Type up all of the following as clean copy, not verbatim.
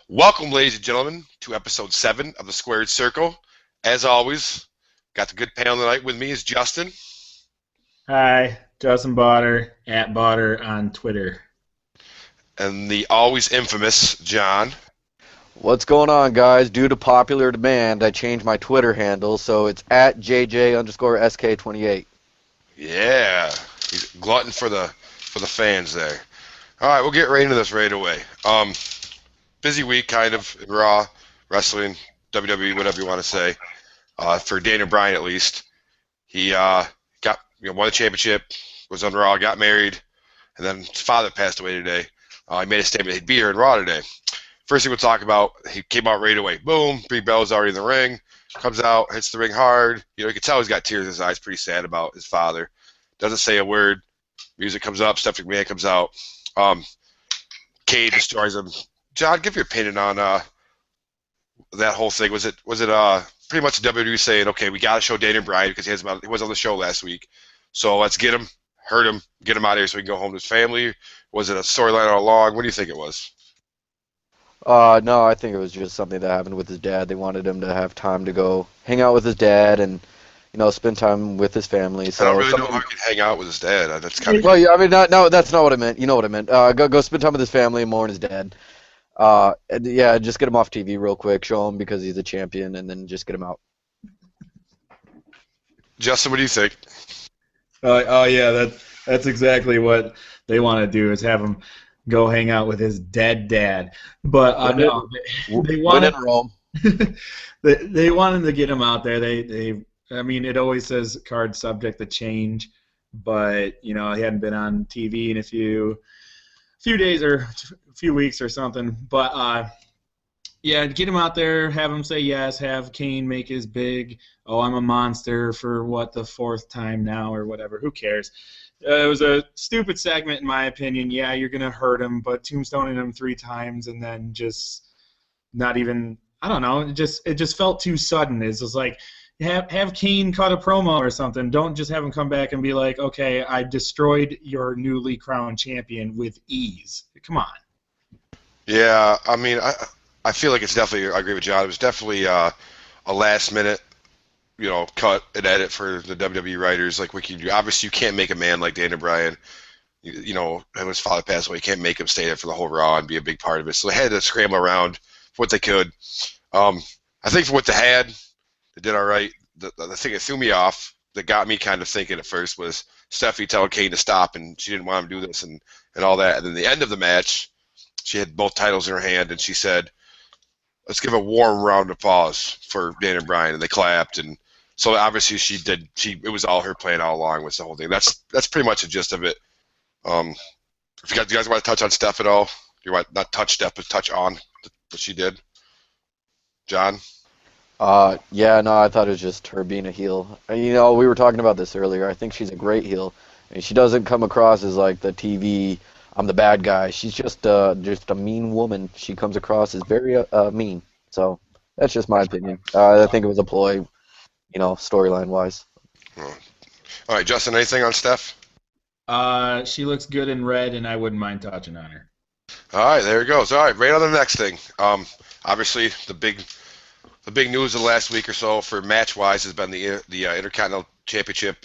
Welcome, ladies and gentlemen, to episode 7 of the Squared Circle. As always, got the good panel tonight with me is Justin. Hi, Justin Botter, at Botter on Twitter. And the always infamous John. What's going on, guys? Due to popular demand, I changed my Twitter handle, so it's at JJ_SK28. Yeah, he's a glutton for the fans there. All right, we'll get right into this right away. Busy week, kind of, in Raw, wrestling, WWE, whatever you want to say, for Daniel Bryan at least. He got won the championship, was on Raw, got married, and then his father passed away today. He made a statement he'd be here in Raw today. First thing we'll talk about, he came out right away. Boom, Brie Bella's already in the ring. Comes out, hits the ring hard. You can tell he's got tears in his eyes, pretty sad about his father. Doesn't say a word. Music comes up, Stephanie McMahon comes out. Cade destroys him. John, give your opinion on that whole thing. Was it pretty much the WWE saying, okay, we got to show Daniel Bryan because he was on the show last week, so let's get him, hurt him, get him out of here so he can go home to his family? Was it a storyline all along? What do you think it was? No, I think it was just something that happened with his dad. They wanted him to have time to go hang out with his dad and, spend time with his family. So I don't really know how he could hang out with his dad. That's kind of well, yeah, I mean, no, that's not what I meant. You know what I meant. Go spend time with his family and mourn his dad. And yeah, just get him off TV real quick, show him because he's a champion, and then just get him out. Justin, what do you think? Yeah, that's exactly what they want to do is have him go hang out with his dead dad. But no, they want Rome. they want him to get him out there. I mean, it always says card subject to change, but he hadn't been on TV in a few days or a few weeks or something. But yeah, get him out there, have him say yes, have Kane make his big, oh, I'm a monster for the 4th time now or whatever. Who cares? It was a stupid segment in my opinion. Yeah, you're gonna hurt him, but tombstoning him 3 times and then just not even. I don't know. It just felt too sudden. It's just like have Kane cut a promo or something. Don't just have him come back and be like, okay, I destroyed your newly crowned champion with ease. Come on. Yeah, I mean, I feel like it's definitely. I agree with John. It was definitely a last minute, cut and edit for the WWE writers. Like obviously you can't make a man like Daniel Bryan. And his father passed away. You can't make him stay there for the whole Raw and be a big part of it. So they had to scramble around for what they could. I think for what they had, they did all right. The thing that threw me off, that got me kind of thinking at first, was Stephanie telling Kane to stop, and she didn't want him to do this and all that. And then the end of the match, she had both titles in her hand, and she said, let's give a warm round of applause for Daniel Bryan, and they clapped. And so obviously she did. It was all her plan all along with the whole thing. That's pretty much the gist of it. If you guys want to touch on Steph at all, you want not touch Steph, but touch on what she did, John. Yeah, no, I thought it was just her being a heel. We were talking about this earlier. I think she's a great heel. I mean, she doesn't come across as like the TV, I'm the bad guy. She's just a mean woman. She comes across as very mean. So that's just my opinion. I think it was a ploy, storyline wise. All right, Justin, anything on Steph? She looks good in red, and I wouldn't mind touching on her. All right, there it goes. All right, right on the next thing. Obviously the big news of the last week or so for match-wise has been the Intercontinental Championship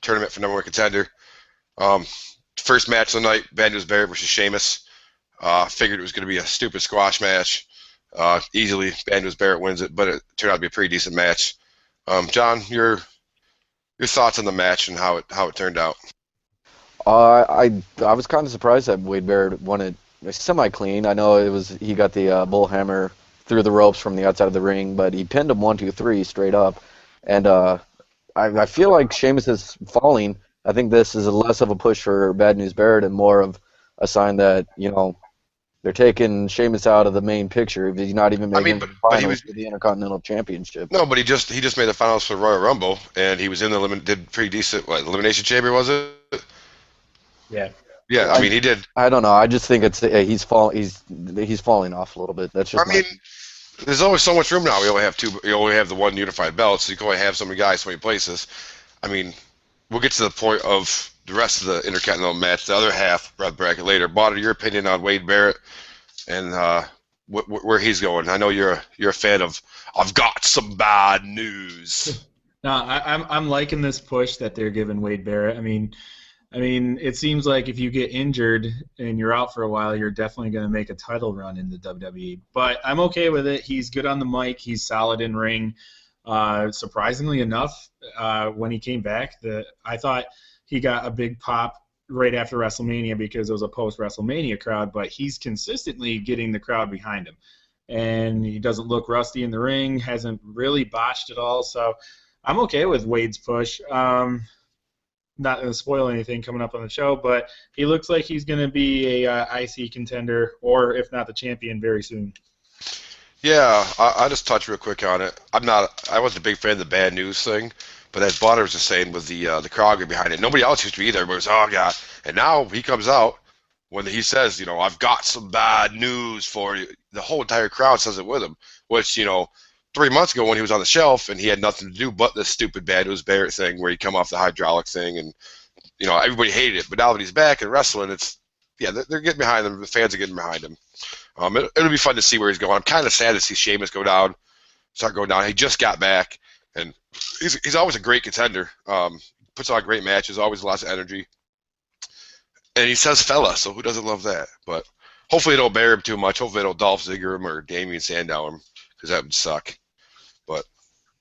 tournament for #1 contender. First match of the night, Bad News Barrett versus Sheamus. Figured it was going to be a stupid squash match. Easily, Bad News Barrett wins it, but it turned out to be a pretty decent match. John, your thoughts on the match and how it turned out? I was kind of surprised that Wade Barrett won it semi-clean. I know he got the bull hammer through the ropes from the outside of the ring, but he pinned him 1, 2, 3 straight up. And I feel like Sheamus is falling. I think this is less of a push for Bad News Barrett and more of a sign that they're taking Sheamus out of the main picture. He's not even making the finals for the Intercontinental Championship. No, but he just made the finals for Royal Rumble, and he was in did pretty decent. Elimination Chamber was it? Yeah. Yeah, I mean he did. I don't know. I just think he's falling off a little bit. That's just. There's always so much room now. We only have the one unified belt, so you can only have so many guys, so many places. I mean, we'll get to the point of the rest of the Intercontinental match, the other half bracket later. Botter, your opinion on Wade Barrett and where he's going. I know you're a fan of. I've got some bad news. No, I'm liking this push that they're giving Wade Barrett. I mean, it seems like if you get injured and you're out for a while, you're definitely going to make a title run in the WWE. But I'm okay with it. He's good on the mic. He's solid in ring. Surprisingly enough, when he came back, I thought he got a big pop right after WrestleMania because it was a post-WrestleMania crowd, but he's consistently getting the crowd behind him. And he doesn't look rusty in the ring, hasn't really botched at all. So I'm okay with Wade's push. Not going to spoil anything coming up on the show, but he looks like he's going to be a IC contender, or if not the champion, very soon. Yeah, I just touch real quick on it. I wasn't a big fan of the bad news thing, but as Bonner was just saying with the crowd behind it, nobody else used to be either. But it was, oh god, and now he comes out when he says, I've got some bad news for you. The whole entire crowd says it with him, which 3 months ago when he was on the shelf and he had nothing to do but this stupid bad news Barrett thing where he come off the hydraulic thing and everybody hated it. But now that he's back in wrestling, they're getting behind him. The fans are getting behind him. It'll be fun to see where he's going. I'm kind of sad to see Sheamus start going down. He just got back, and he's always a great contender. Puts on great matches, always lots of energy. And he says fella, so who doesn't love that? But hopefully it don't bear him too much. Hopefully it don't Dolph Ziggler him or Damian Sandow him, because that would suck. But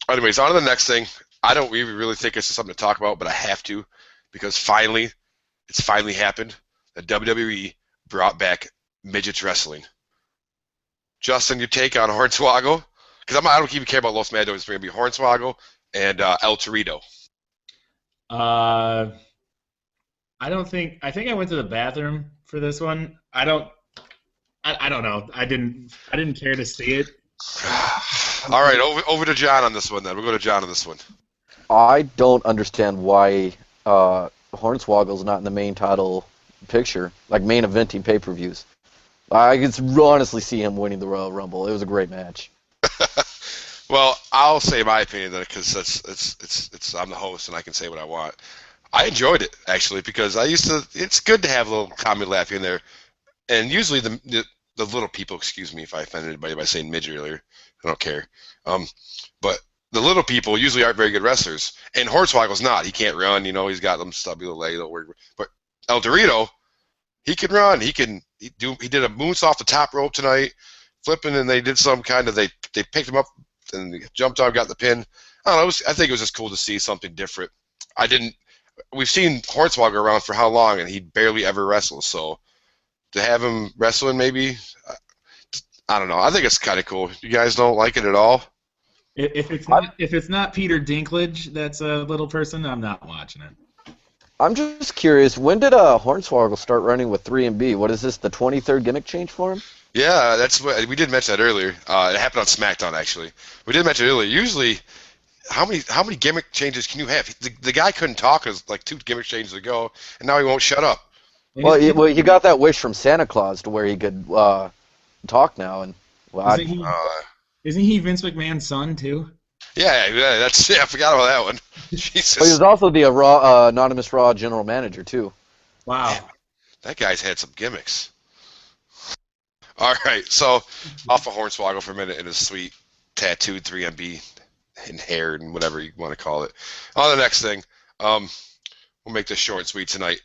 anyways, on to the next thing. I don't even really think this is something to talk about, but I have to, because it's finally happened. The WWE brought back midgets wrestling. Justin, your take on Hornswoggle? Because I don't even care about Los Matos. It's going to be Hornswoggle and El Torito. I think I went to the bathroom for this one. I don't know. I didn't care to see it. All right, over to John on this one then. We'll go to John on this one. I don't understand why Hornswoggle's not in the main title picture, like main eventing pay-per-views. I can honestly see him winning the Royal Rumble. It was a great match. Well, I'll say my opinion then, because it's I'm the host and I can say what I want. I enjoyed it actually because it's good to have a little comedy laugh in there, and usually the little people, excuse me if I offended anybody by saying midget earlier, I don't care. But the little people usually aren't very good wrestlers, and Hornswoggle's not. He can't run, he's got them stubby little legs. But El Dorito, he can run. He did a moonsault off the top rope tonight, flipping, and they did some kind of they picked him up and he jumped on, got the pin. I don't know. I think it was just cool to see something different. We've seen Hornswoggle around for how long, and he barely ever wrestles. So to have him wrestling, maybe, I don't know. I think it's kind of cool. You guys don't like it at all? If it's not Peter Dinklage, that's a little person, I'm not watching it. I'm just curious, when did Hornswoggle start running with 3MB? What is this, the 23rd gimmick change for him? Yeah, that's what we did mention that earlier. It happened on SmackDown actually. We did mention it earlier. Usually, how many gimmick changes can you have? The guy couldn't talk like 2 gimmick changes ago, and now he won't shut up. Well, he got that wish from Santa Claus to where he could talk now, and isn't he Vince McMahon's son too? Yeah, I forgot about that one. Jesus. Well, he was also the anonymous Raw general manager too. Wow. Man, that guy's had some gimmicks. All right, so off of Hornswoggle for a minute and his sweet tattooed 3MB and hair and whatever you want to call it. On the next thing, we'll make this short and sweet tonight.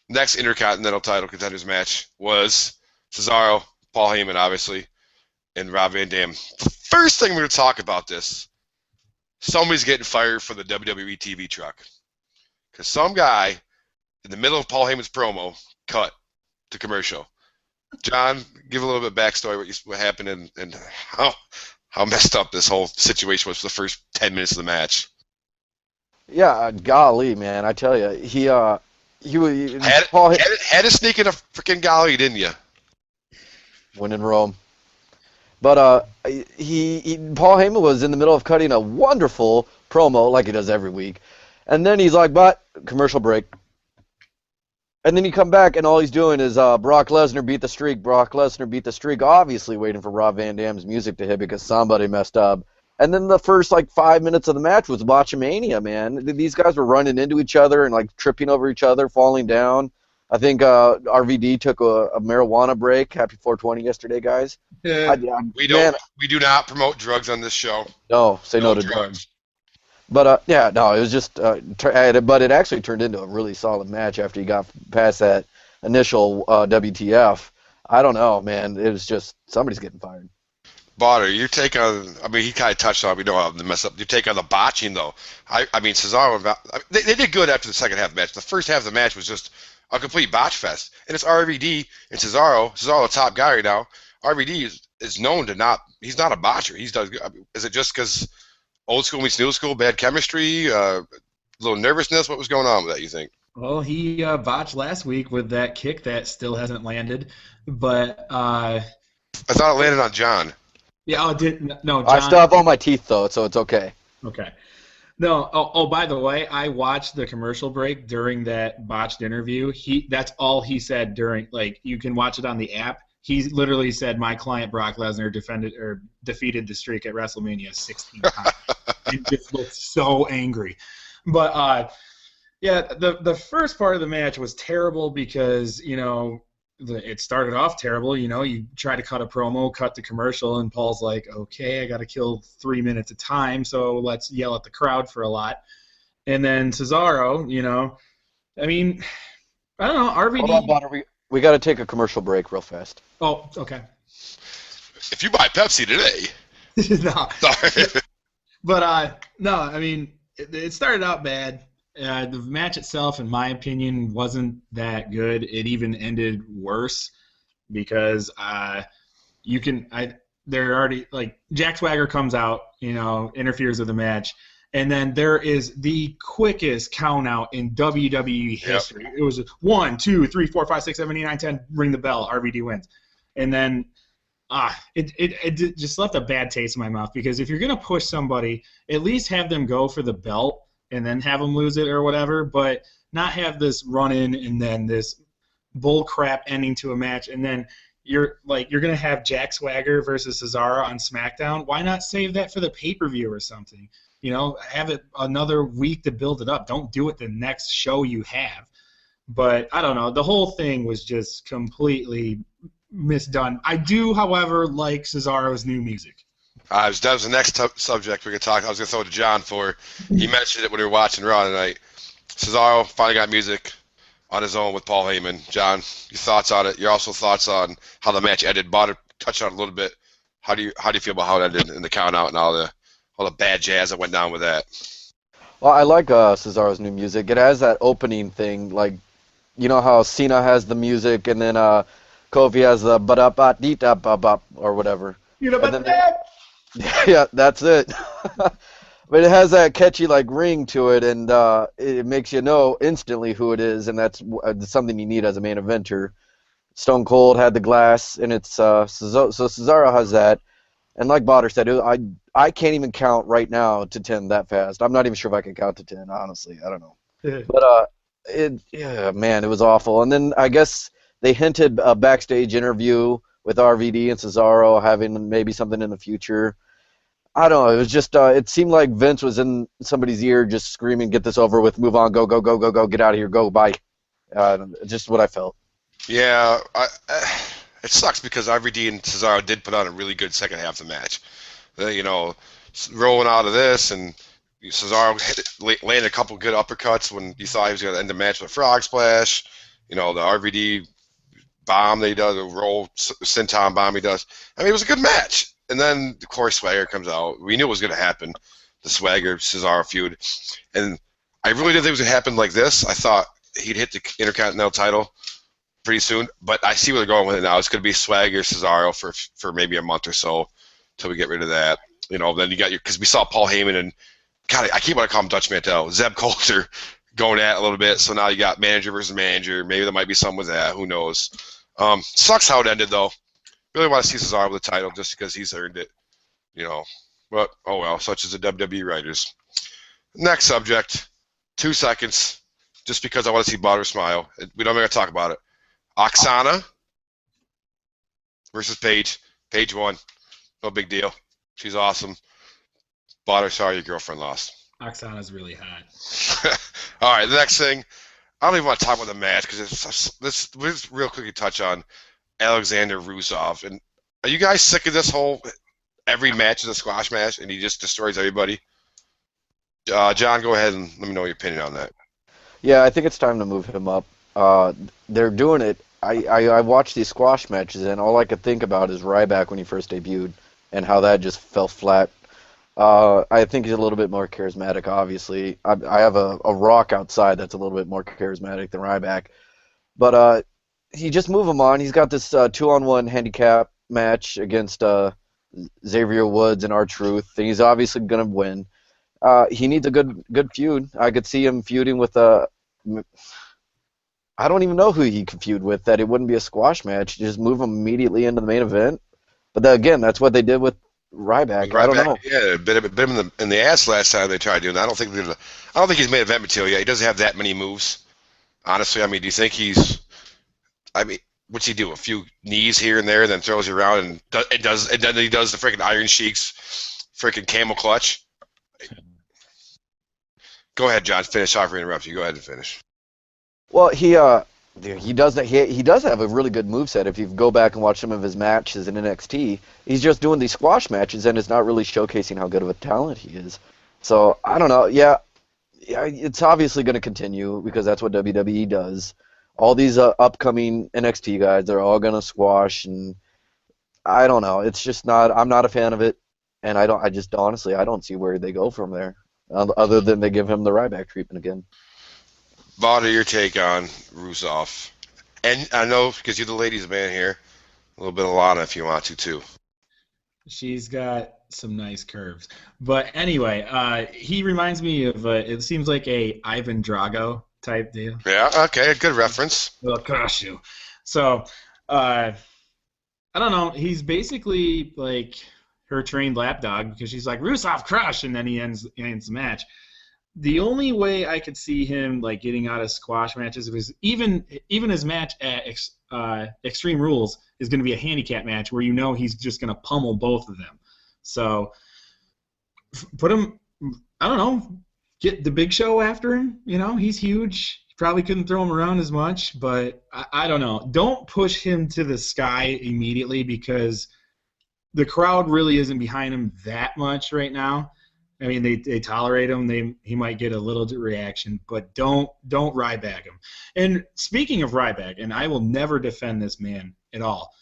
Next Intercontinental title contenders match was Cesaro, Paul Heyman, obviously, and Rob Van Dam. First thing we're going to talk about this, somebody's getting fired for the WWE TV truck. Because some guy in the middle of Paul Heyman's promo cut to commercial. John, give a little bit of backstory what happened and how messed up this whole situation was for the first 10 minutes of the match. Yeah, golly, man, I tell you, he had to sneak in a freaking golly, didn't you? When in Rome. But Paul Heyman was in the middle of cutting a wonderful promo like he does every week, and then he's like, "But commercial break." And then you come back, and all he's doing is Brock Lesnar beat the streak. Brock Lesnar beat the streak. Obviously waiting for Rob Van Dam's music to hit because somebody messed up. And then the first 5 minutes of the match was Botchamania, man. These guys were running into each other and tripping over each other, falling down. I think RVD took a marijuana break. Happy 420 yesterday, guys. Yeah. We do not promote drugs on this show. No, say no to drugs. drugs. But yeah, no, it was just. But it actually turned into a really solid match after he got past that initial WTF. I don't know, man. It was just somebody's getting fired. Botter, your take on, I mean, he kind of touched on, we know how to mess up. Your take on the botching, though. I mean, Cesaro, they did good after the second half of the match. The first half of the match was just a complete botch fest. And it's RVD and Cesaro. Cesaro, the top guy right now. RVD is known to not, he's not a botcher. He's does. I mean, is it just because old school meets new school, bad chemistry, a little nervousness? What was going on with that, you think? Well, he botched last week with that kick that still hasn't landed. But I thought it landed on John. Yeah, oh, no, John. I still have all my teeth, though, so it's okay. Okay. No, by the way, I watched the commercial break during that botched interview. That's all he said during, like, you can watch it on the app. He literally said, my client Brock Lesnar defeated the streak at WrestleMania 16 times. He just looked so angry. But, yeah, the first part of the match was terrible because, you know, it started off terrible. You know, you try to cut a promo, cut the commercial, and Paul's like, okay, I got to kill 3 minutes of time, so let's yell at the crowd for a lot. And then Cesaro, you know, I mean, I don't know, RVD. Hold on, Bonner. We got to take a commercial break real fast. Oh, okay. If you buy Pepsi today. No. Sorry. But, no, I mean, it started out bad. The match itself, in my opinion, wasn't that good. It even ended worse because they're already, like, Jack Swagger comes out, you know, interferes with the match, and then there is the quickest count out in WWE history. Yep. It was 1, 2, 3, 4, 5, 6, 7, 8, 9, 10, ring the bell, RVD wins. And then it just left a bad taste in my mouth because if you're going to push somebody, at least have them go for the belt and then have them lose it or whatever, but not have this run-in and then this bull crap ending to a match, and then you're going to have Jack Swagger versus Cesaro on SmackDown. Why not save that for the pay-per-view or something? You know, have it another week to build it up. Don't do it the next show you have. But I don't know. The whole thing was just completely misdone. I do, however, like Cesaro's new music. That was the next subject we could talk. I was going to throw it to John for. He mentioned it when we were watching Raw tonight. Cesaro finally got music on his own with Paul Heyman. John, your thoughts on it? Your also thoughts on how the match ended? Botter touched on it a little bit. How do you feel about how it ended in the count out and all the bad jazz that went down with that? Well, I like Cesaro's new music. It has that opening thing, like, you know how Cena has the music and then Kofi has the ba-da-ba-dee-da-ba-ba or whatever. Yeah, that's it. But it has that catchy like ring to it, and it makes you know instantly who it is, and that's something you need as a main eventer. Stone Cold had the glass, and it's so Cesaro has that, and like Botter said, I can't even count right now to 10 that fast. I'm not even sure if I can count to 10, honestly. I don't know. But man, it was awful. And then I guess they hinted a backstage interview with RVD and Cesaro having maybe something in the future. I don't know. It was just it seemed like Vince was in somebody's ear just screaming, get this over with, move on, go, go, go, go, go, get out of here, go, bye. Just what I felt. Yeah, it sucks because RVD and Cesaro did put on a really good second half of the match. You know, rolling out of this, and Cesaro landed a couple good uppercuts when you thought he was going to end the match with a frog splash. You know, the RVD bomb they does, a roll senton bomb he does. I mean, it was a good match. And then, of course, Swagger comes out. We knew it was going to happen, the Swagger-Cesaro feud. And I really didn't think it was going to happen like this. I thought he'd hit the Intercontinental title pretty soon. But I see where they're going with it now. It's going to be Swagger-Cesaro for maybe a month or so until we get rid of that. You know, then you got because we saw Paul Heyman and, God, I keep wanting to call him Dutch Mantel, Zeb Coulter going at it a little bit. So now you got manager versus manager. Maybe there might be something with that. Who knows? Sucks how it ended, though. Really want to see Cesaro with the title just because he's earned it, you know. But, oh well, such as the WWE writers. Next subject, 2 seconds, just because I want to see Botter smile. We don't even going to talk about it. Oksana versus Paige. Paige won. No big deal. She's awesome. Botter, sorry your girlfriend lost. Oksana's really hot. All right, the next thing. I don't even want to talk about the match because let's real quickly touch on Alexander Rusev. And are you guys sick of this whole every match is a squash match and he just destroys everybody? John, go ahead and let me know your opinion on that. Yeah, I think it's time to move him up. They're doing it. I watched these squash matches, and all I could think about is Ryback when he first debuted, and how that just fell flat. I think he's a little bit more charismatic, obviously. I have a Rock outside that's a little bit more charismatic than Ryback. But he just move him on. He's got this 2-on-1 handicap match against Xavier Woods and R-Truth, and he's obviously going to win. He needs a good feud. I could see him feuding with I don't even know who he could feud with that it wouldn't be a squash match. Just move him immediately into the main event. But again, that's what they did with Ryback. I don't know. Yeah, bit him in the ass last time they tried doing that. I don't think he's main event material yet. He doesn't have that many moves. Honestly, I mean, do you think he's? I mean, what's he do? A few knees here and there, then throws you around and then he does the freaking Iron Sheik's freaking camel clutch. Go ahead, John. Finish. Sorry for interrupting you. Go ahead and finish. Well, he does that. He does have a really good moveset. If you go back and watch some of his matches in NXT, he's just doing these squash matches and it's not really showcasing how good of a talent he is. So I don't know. Yeah, it's obviously going to continue because that's what WWE does. All these upcoming NXT guys, they're all going to squash, and I don't know. It's just not. I'm not a fan of it, and I just honestly, I don't see where they go from there, other than they give him the Ryback treatment again. Bada, your take on Rusev. And I know, because you're the ladies' man here, a little bit of Lana if you want to, too. She's got some nice curves. But anyway, he reminds me of, it seems like a Ivan Drago type deal. Yeah, okay, a good reference. Well, crush you. So, I don't know. He's basically like her trained lapdog because she's like, Rusev, crush, and then he ends the match. The only way I could see him like getting out of squash matches was even his match at Extreme Rules is going to be a handicap match where you know he's just going to pummel both of them. So put him, I don't know, get the Big Show after him. You know, he's huge. You probably couldn't throw him around as much, but I don't know. Don't push him to the sky immediately because the crowd really isn't behind him that much right now. I mean, they tolerate him. He might get a little reaction, but don't Ryback him. And speaking of Ryback, and I will never defend this man at all,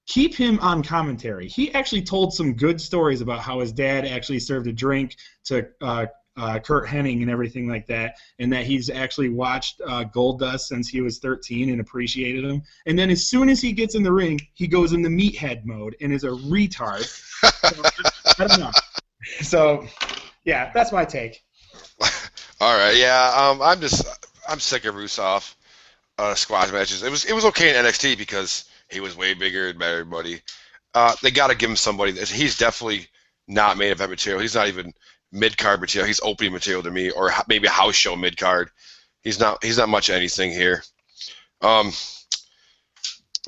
keep him on commentary. He actually told some good stories about how his dad actually served a drink to Kurt Hennig and everything like that, and that he's actually watched Goldust since he was 13 and appreciated him. And then as soon as he gets in the ring, he goes into meathead mode and is a retard. So, I don't know. So, yeah, that's my take. All right, yeah, I'm sick of Rusev squash matches. It was okay in NXT because he was way bigger and better, everybody. They got to give him somebody. He's definitely not main event material. He's not even mid-card material. He's opening material to me, or maybe a house show mid-card. He's not much of anything here. We'll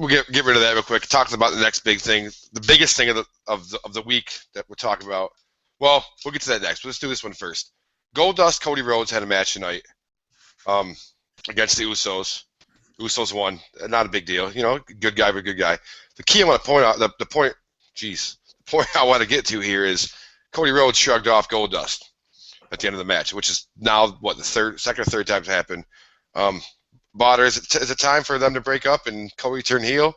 get rid of that real quick. Talk about the next big thing, the biggest thing of the week that we're talking about. Well, we'll get to that next. But let's do this one first. Goldust, Cody Rhodes had a match tonight against the Usos. Usos won. Not a big deal. You know, good guy, but good guy. The key I want to point out, the point I want to get to here is Cody Rhodes shrugged off Goldust at the end of the match, which is now, what, the second or third time it's happened. Botter, is it time for them to break up and Cody turn heel?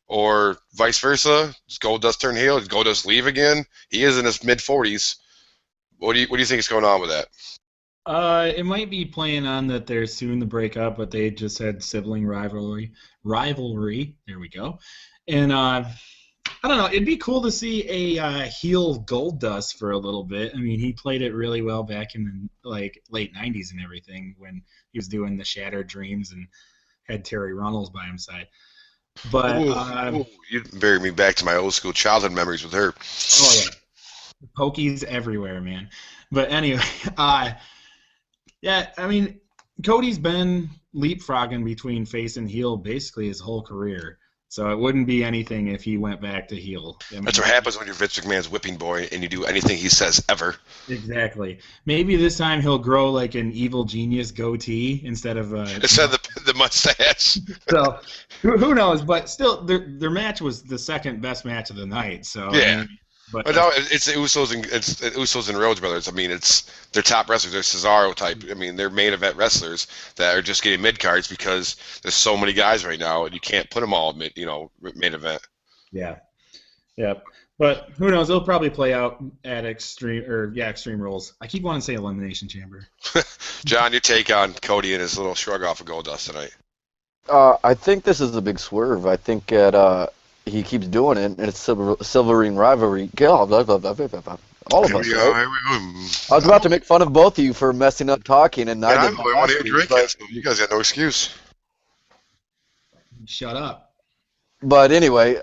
Or vice versa? Does Goldust turn heel? Does Goldust leave again? He is in his mid-40s. What do you think is going on with that? It might be playing on that they're soon to break up, but they just had sibling rivalry. There we go. And I don't know. It'd be cool to see a heel Goldust for a little bit. I mean, he played it really well back in the late '90s and everything when he was doing the Shattered Dreams and had Terry Runnels by his side. But you buried me back to my old school childhood memories with her. Oh yeah, Pokies everywhere, man. But anyway, yeah, I mean, Cody's been leapfrogging between face and heel basically his whole career. So it wouldn't be anything if he went back to heel. I mean, That's what happens when you're Vince McMahon's whipping boy and you do anything he says ever. exactly. Maybe this time he'll grow like an evil genius goatee instead of Instead of the mustache. so who knows? But still, their match was the second best match of the night. So Yeah. I mean, but But no, it's the Usos and Rhodes brothers. I mean, it's their top wrestlers. They're Cesaro type. I mean, they're main event wrestlers that are just getting mid cards because there's so many guys right now, and you can't put them all main event. yeah, yeah. But who knows? It'll probably play out at Extreme Rules. I keep wanting to say Elimination Chamber. John, your take on Cody and his little shrug off of Goldust tonight? I think this is a big swerve. I think that he keeps doing it, and it's Silverine rivalry. God, all of us, right? I was about to make fun of both of you for messing up talking, and I did. I want to drink it. So you guys got no excuse. Shut up. But anyway,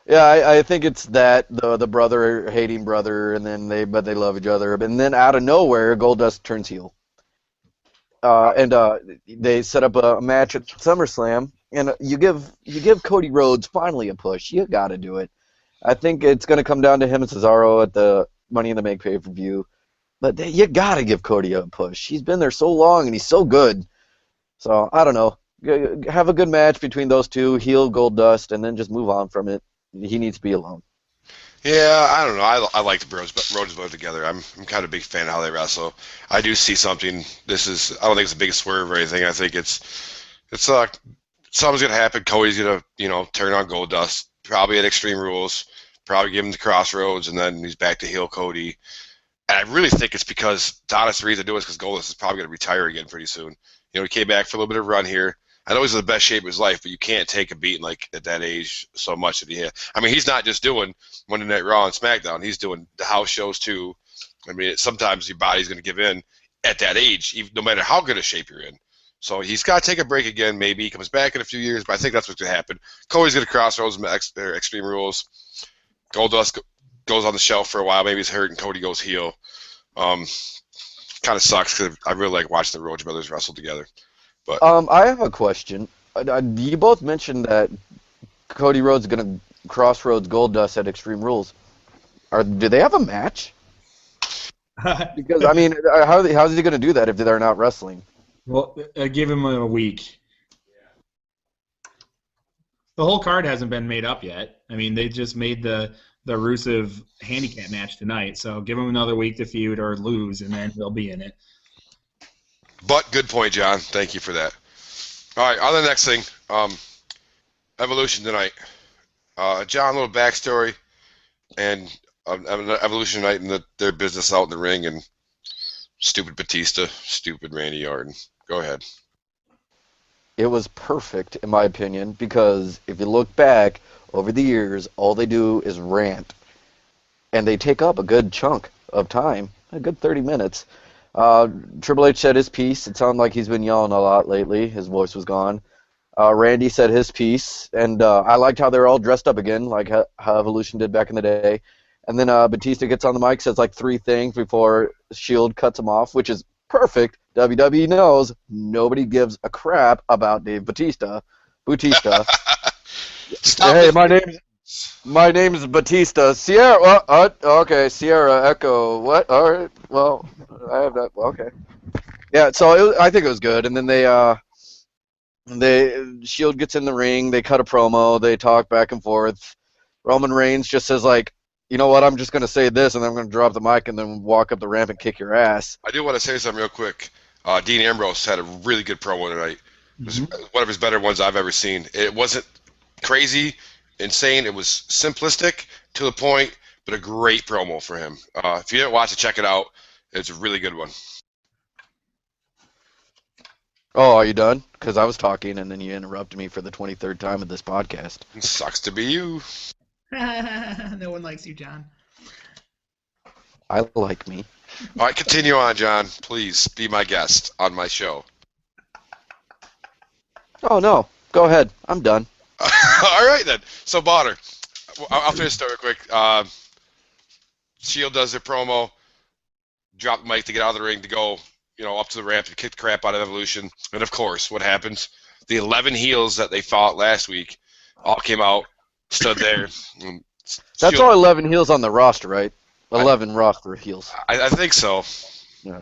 yeah, I think it's that the brother hating brother, and then they love each other, and then out of nowhere, Goldust turns heel. And they set up a match at SummerSlam, and you give Cody Rhodes finally a push. You got to do it. I think it's going to come down to him and Cesaro at the Money in the Bank pay-per-view, but you got to give Cody a push. He's been there so long, and he's so good. So I don't know. Have a good match between those two, heel Goldust, and then just move on from it. He needs to be alone. Yeah, I don't know. I like the Rhodes both together. I'm kind of a big fan of how they wrestle. I do see something. I don't think it's a big swerve or anything. I think it's something's gonna happen. Cody's gonna turn on Goldust, probably at Extreme Rules, probably give him the Crossroads, and then he's back to heel Cody. And I really think it's because the honest reason to do it is because Goldust is probably gonna retire again pretty soon. He came back for a little bit of a run here. I know he's in the best shape of his life, but you can't take a beating like at that age so much that he had. I mean, he's not just doing Monday Night Raw and SmackDown. He's doing the house shows too. I mean, sometimes your body's going to give in at that age, even, no matter how good a shape you're in. So he's got to take a break again. Maybe he comes back in a few years, but I think that's what's going to happen. Cody's going to Crossroads Extreme Rules. Goldust goes on the shelf for a while. Maybe he's hurt, and Cody goes heel. Kind of sucks because I really like watching the Rhodes brothers wrestle together. But I have a question. You both mentioned that Cody Rhodes is going to Crossroads Goldust at Extreme Rules. Do they have a match? Because I mean, how's he going to do that if they're not wrestling? Well, give him a week. The whole card hasn't been made up yet. I mean, they just made the Rusev handicap match tonight, so give him another week to feud or lose, and then they'll be in it. But good point, John. Thank you for that. All right, on the next thing, Evolution tonight. John, a little backstory, and Evolution tonight and their business out in the ring, and stupid Batista, stupid Randy Orton. Go ahead. It was perfect, in my opinion, because if you look back over the years, all they do is rant, and they take up a good chunk of time, a good 30 minutes. Triple H said his piece. It sounded like he's been yelling a lot lately. His voice was gone. Randy said his piece, and I liked how they're all dressed up again, like how Evolution did back in the day. And then Batista gets on the mic, says like 3 things before Shield cuts him off, which is perfect. WWE knows nobody gives a crap about Dave Batista. Hey, my name is Batista. Sierra. Okay, Sierra Echo. What? All right. Well, I have that. Okay. Yeah. So I think it was good. And then Shield gets in the ring. They cut a promo. They talk back and forth. Roman Reigns just says like, you know what? I'm just gonna say this, and then I'm gonna drop the mic and then walk up the ramp and kick your ass. I do want to say something real quick. Dean Ambrose had a really good promo tonight. It was one of his better ones I've ever seen. It wasn't crazy, insane. It was simplistic, to the point, but a great promo for him. If you didn't watch it, check it out. It's a really good one. Oh, are you done? Because I was talking, and then you interrupted me for the 23rd time of this podcast. It sucks to be you. No one likes you, John. I like me. All right, continue on, John. Please be my guest on my show. Oh, no. Go ahead. I'm done. All right, then. So, Bonner, I'll finish the story quick. Shield does their promo, drop the mic to get out of the ring to go, up to the ramp to kick the crap out of Evolution. And, of course, what happens? The 11 heels that they fought last week all came out, stood there. That's all 11 heels on the roster, right? 11 roster heels. I think so. Yeah.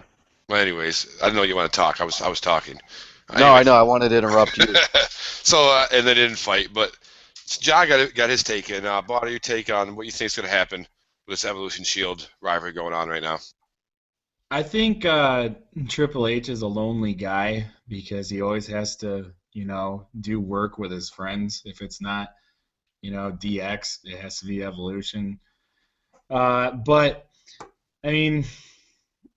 Well, anyways, I didn't know you want to talk. I was talking. No, I know. I wanted to interrupt you. So and they didn't fight, but John got his take in. Bart, your take on what you think is going to happen with this Evolution Shield rivalry going on right now? I think Triple H is a lonely guy because he always has to, do work with his friends. If it's not, DX, it has to be Evolution. But I mean,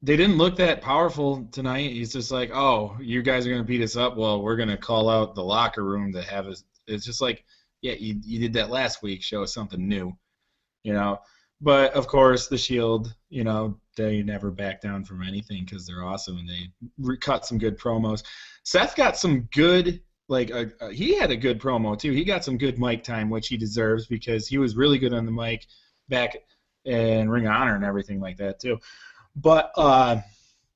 they didn't look that powerful tonight. He's just like, oh, you guys are going to beat us up. Well, we're going to call out the locker room to have us. It's just like, yeah, you did that last week. Show us something new, But, of course, the Shield, they never back down from anything because they're awesome and they cut some good promos. Seth got some good, he had a good promo, too. He got some good mic time, which he deserves because he was really good on the mic back in Ring of Honor and everything like that, too. But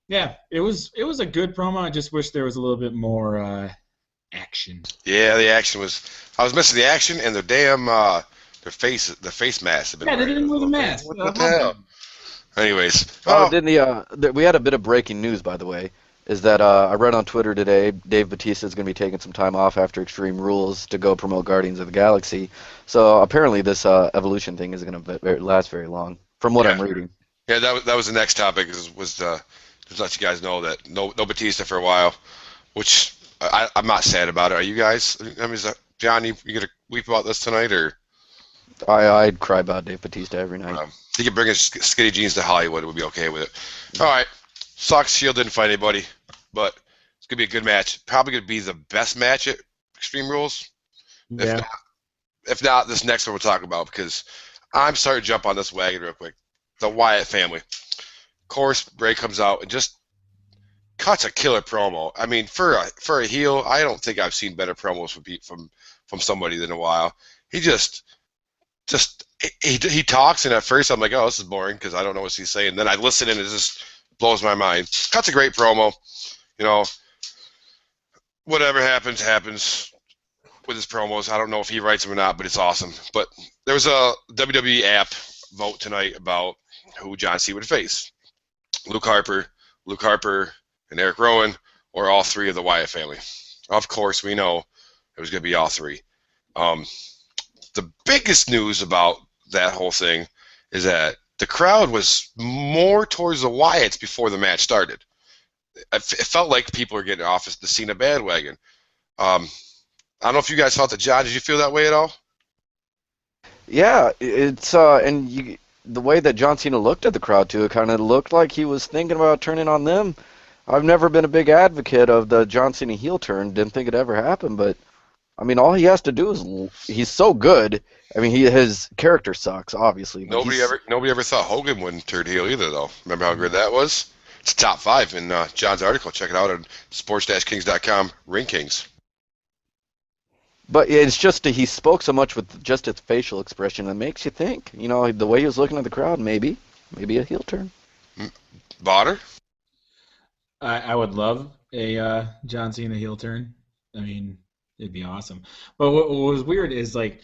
yeah, it was a good promo. I just wish there was a little bit more action. Yeah, the action was. I was missing the action and the damn their face masks. Yeah, they didn't wear the mask. What the hell? Anyways, we had a bit of breaking news, by the way. Is that I read on Twitter today, Dave Bautista is going to be taking some time off after Extreme Rules to go promote Guardians of the Galaxy. So apparently this Evolution thing isn't going to last very long, from what I'm reading. Yeah, that was the next topic. Was to let you guys know that no Batista for a while, which I'm not sad about it. Are you guys? I mean, John, you gonna weep about this tonight, or? I'd cry about Dave Bautista every night. He could bring his skinny jeans to Hollywood. It would be okay with it. All right. Sucks Shield didn't fight anybody, but it's gonna be a good match. Probably gonna be the best match at Extreme Rules. Yeah. If not, this next one we'll talk about because I'm starting to jump on this wagon real quick. The Wyatt family. Of course, Bray comes out and just cuts a killer promo. I mean, for a heel, I don't think I've seen better promos from somebody in a while. He he talks, and at first I'm like, oh, this is boring because I don't know what he's saying. Then I listen, and it just blows my mind. Cuts a great promo. Whatever happens with his promos. I don't know if he writes them or not, but it's awesome. But there was a WWE app vote tonight about who John Cena would face. Luke Harper, and Eric Rowan, or all three of the Wyatt family. Of course, we know it was going to be all three. The biggest news about that whole thing is that the crowd was more towards the Wyatts before the match started. It felt like people were getting off the Cena bandwagon. I don't know if you guys felt that. John, did you feel that way at all? Yeah, it's the way that John Cena looked at the crowd too, it kind of looked like he was thinking about turning on them. I've never been a big advocate of the John Cena heel turn. Didn't think it ever happened, but I mean, all he has to do is he's so good. I mean, his character sucks, obviously. Nobody ever thought Hogan wouldn't turn heel either, though. Remember how good that was? It's top 5 in John's article. Check it out on sports-kings.com. Ring Kings. But it's just he spoke so much with just his facial expression that makes you think. The way he was looking at the crowd, maybe a heel turn. Botter? I would love a John Cena heel turn. I mean, it'd be awesome. But what was weird is like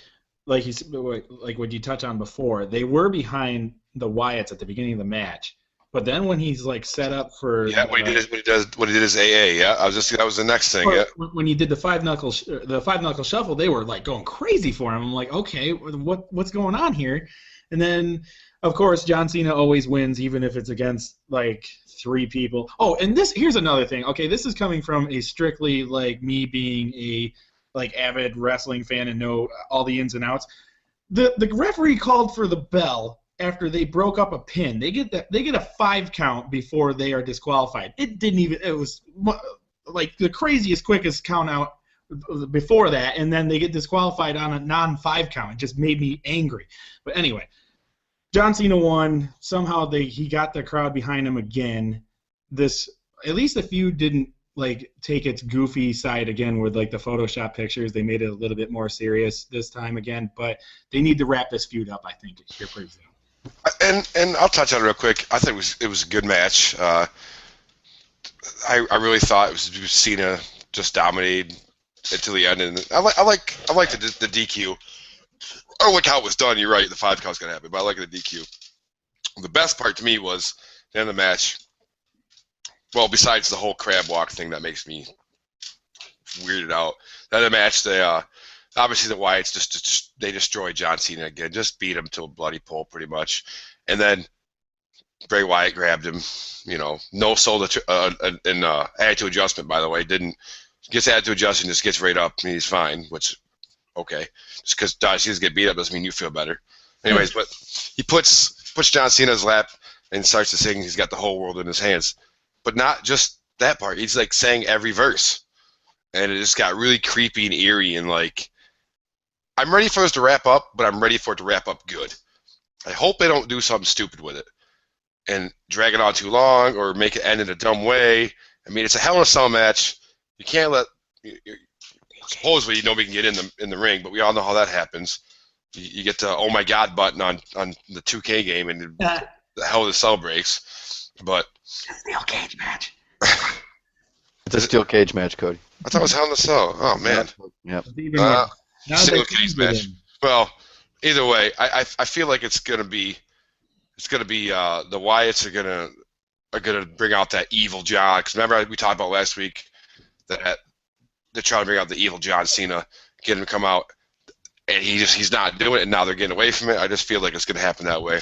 what you touched on before, they were behind the Wyatts at the beginning of the match. But then when he's set up for when he did his AA, yeah, that was the next thing. Yeah. When he did the five knuckle shuffle, they were going crazy for him. I'm like, okay, what's going on here? And then of course John Cena always wins, even if it's against 3 people. Oh, and here's another thing. Okay, this is coming from a strictly me being a avid wrestling fan and know all the ins and outs. The referee called for the bell after they broke up a pin. They get a 5 count before they are disqualified. It was the craziest, quickest count out before that, and then they get disqualified on a non-5 count. It just made me angry. But anyway, John Cena won. Somehow he got the crowd behind him again. At least the feud didn't take its goofy side again with the Photoshop pictures. They made it a little bit more serious this time again, but they need to wrap this feud up, I think, here pretty soon. And I'll touch on it real quick. I think it was a good match. I really thought it was Cena just dominated until the end. And I like the DQ. I like how it was done. You're right. The 5 count's gonna happen, but I like the DQ. The best part to me was the end of the match. Well, besides the whole crab walk thing that makes me weirded out. That the match, they obviously the Wyatts they destroyed John Cena again, just beat him to a bloody pulp pretty much, and then Bray Wyatt grabbed him. No sold an attitude adjustment, by the way. Gets attitude adjustment, just gets right up, and he's fine, which okay. Just because John Cena's get beat up doesn't mean you feel better. Anyways, but he puts John Cena in his lap and starts to sing. He's got the whole world in his hands, but not just that part. He's like saying every verse. And it just got really creepy and eerie, and like, I'm ready for us to wrap up, but I'm ready for it to wrap up good. I hope they don't do something stupid with it and drag it on too long or make it end in a dumb way. I mean, it's a Hell in a Cell match. You can't let supposedly nobody can get in the ring, but we all know how that happens. You get the oh my god button on the 2K game, and the Hell in a Cell breaks. But steel cage match. It's a steel cage match, Cody. I thought it was Hell in a Cell. Oh man. Yep. Steel cage match. Well, either way, I feel like it's gonna be the Wyatts are gonna bring out that evil John. Because remember we talked about last week that they're trying to bring out the evil John Cena, get him to come out, and he's not doing it. And now they're getting away from it. I just feel like it's gonna happen that way.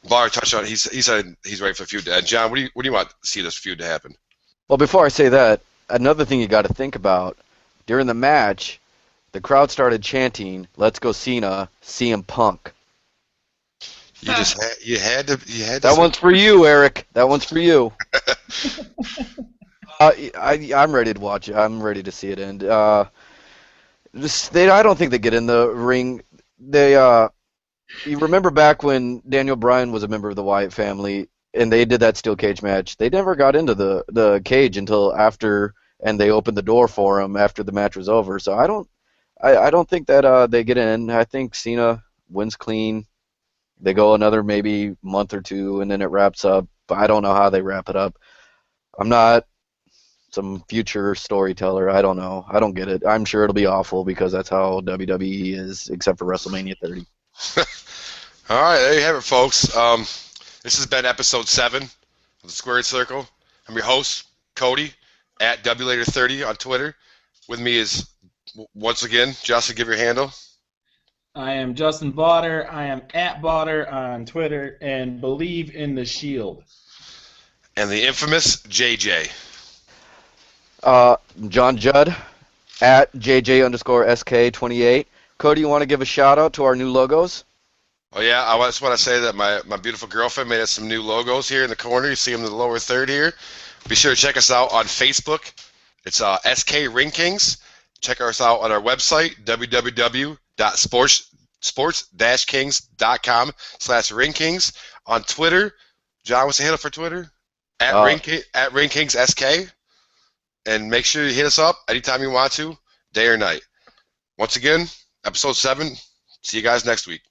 Barrett touched on. He said he's ready for the feud to end. John, what do you want to see this feud to happen? Well, before I say that, another thing you got to think about, during the match, the crowd started chanting, "Let's go Cena, CM Punk." You had to. That one's for you, Eric. That one's for you. I'm ready to watch it. I'm ready to see it end. I don't think they get in the ring. You remember back when Daniel Bryan was a member of the Wyatt family, and they did that steel cage match. They never got into the cage until after, and they opened the door for him after the match was over. So I don't think that they get in. I think Cena wins clean. They go another maybe month or two, and then it wraps up. But I don't know how they wrap it up. I'm not some future storyteller. I don't know. I don't get it. I'm sure it'll be awful because that's how WWE is, except for WrestleMania 30. All right, there you have it, folks. This has been episode 7 of the Squared Circle. I'm your host, Cody, at WLater30 on Twitter. With me is, once again, Justin, give your handle. I am Justin Bauder. I am at Bauder on Twitter, and believe in the Shield. And the infamous JJ. John Judd, at JJ_SK28. Cody, you want to give a shout out to our new logos? Oh yeah, I just want to say that my beautiful girlfriend made us some new logos here in the corner. You see them in the lower third here. Be sure to check us out on Facebook. It's SK Ring Kings. Check us out on our website, www.sports-kings.com/ringkings. On Twitter, John, what's the handle for Twitter? At ringkings_SK. And make sure you hit us up anytime you want to, day or night. Once again, episode 7. See you guys next week.